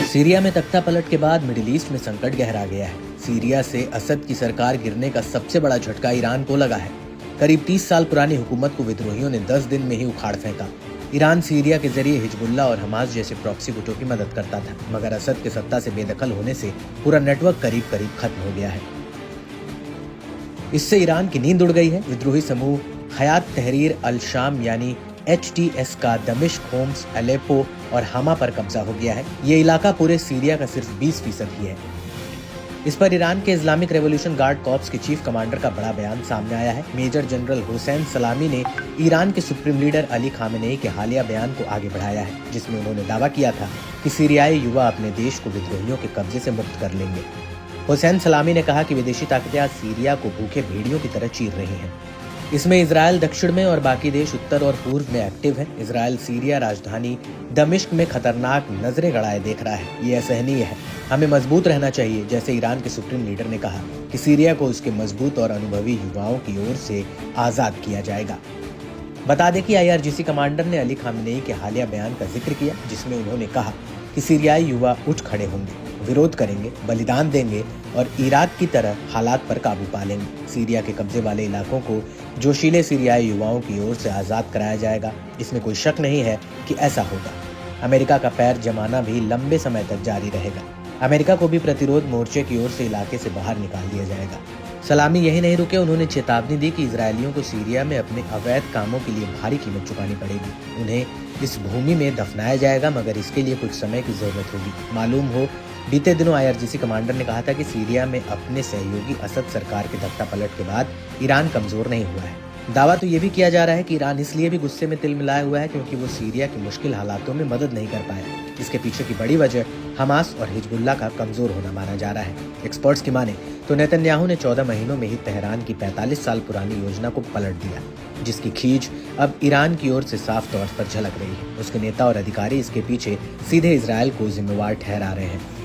Syria में तख्ता पलट के बाद मिडिल ईस्ट में संकट गहरा गया है। सीरिया से असद की सरकार गिरने का सबसे बड़ा झटका ईरान को लगा है। करीब 30 साल पुरानी हुकूमत को विद्रोहियों ने 10 दिन में ही उखाड़ फेंका। ईरान सीरिया के जरिए हिजबुल्लाह और हमास जैसे प्रॉक्सी गुटों की मदद करता था, मगर असद के सत्ता से बेदखल होने से पूरा नेटवर्क करीब करीब खत्म हो गया है। इससे ईरान की नींद उड़ गई है। विद्रोही समूह हयात तहरीर अल शाम यानी HTS का दमिश्क, होम्स, अलेप्पो और हमा पर कब्जा हो गया है। ये इलाका पूरे सीरिया का सिर्फ 20% ही है। इस पर ईरान के इस्लामिक रेवोल्यूशन गार्ड कॉर्प्स के चीफ कमांडर का बड़ा बयान सामने आया है। मेजर जनरल हुसैन सलामी ने ईरान के सुप्रीम लीडर अली खामेनेई के हालिया बयान को आगे बढ़ाया है, जिसमें उन्होंने दावा किया था कि सीरियाई युवा अपने देश को विद्रोहियों के कब्जे से मुक्त कर लेंगे। हुसैन सलामी ने कहा कि विदेशी ताकतें आज सीरिया को भूखे भेड़ियों की तरह चीर रही हैं। इसमें इजराइल दक्षिण में और बाकी देश उत्तर और पूर्व में एक्टिव है। इजराइल सीरिया राजधानी दमिश्क में खतरनाक नजरें गड़ाए देख रहा है। ये असहनीय है। हमें मजबूत रहना चाहिए, जैसे ईरान के सुप्रीम लीडर ने कहा कि सीरिया को उसके मजबूत और अनुभवी युवाओं की ओर से आजाद किया जाएगा। बता दें कि IRGC कमांडर ने अली खामेनेई के हालिया बयान का जिक्र किया, जिसमें उन्होंने कहा कि सीरियाई युवा उठ खड़े होंगे, विरोध करेंगे, बलिदान देंगे और इराक की तरह हालात पर काबू पा लेंगे। सीरिया के कब्जे वाले इलाकों को जोशीले सीरियाई युवाओं की ओर से आजाद कराया जाएगा। इसमें कोई शक नहीं है कि ऐसा होगा। अमेरिका का पैर जमाना भी लंबे समय तक जारी रहेगा। अमेरिका को भी प्रतिरोध मोर्चे की ओर से इलाके से बाहर निकाल दिया जाएगा। सलामी यही नहीं रुके, उन्होंने चेतावनी दी कि इजरायलियों को सीरिया में अपने अवैध कामों के लिए भारी कीमत चुकानी पड़ेगी। उन्हें इस भूमि में दफनाया जाएगा, मगर इसके लिए कुछ समय की जरूरत होगी। मालूम हो, बीते दिनों IRGC कमांडर ने कहा था कि सीरिया में अपने सहयोगी असद सरकार के तख्ता पलट के बाद ईरान कमजोर नहीं हुआ है। दावा तो ये भी किया जा रहा है कि ईरान इसलिए भी गुस्से में तिल मिलाया हुआ है क्योंकि वो सीरिया की मुश्किल हालातों में मदद नहीं कर पाया। इसके पीछे की बड़ी वजह हमास और हिजबुल्लाह का कमजोर होना माना जा रहा है। एक्सपर्ट्स की माने तो नेतन्याहू ने 14 महीनों में ही तेहरान की 45 साल पुरानी योजना को पलट दिया, जिसकी खींच अब ईरान की ओर से साफ तौर पर झलक रही है। उसके नेता और अधिकारी इसके पीछे सीधे इजरायल को जिम्मेवार ठहरा रहे हैं।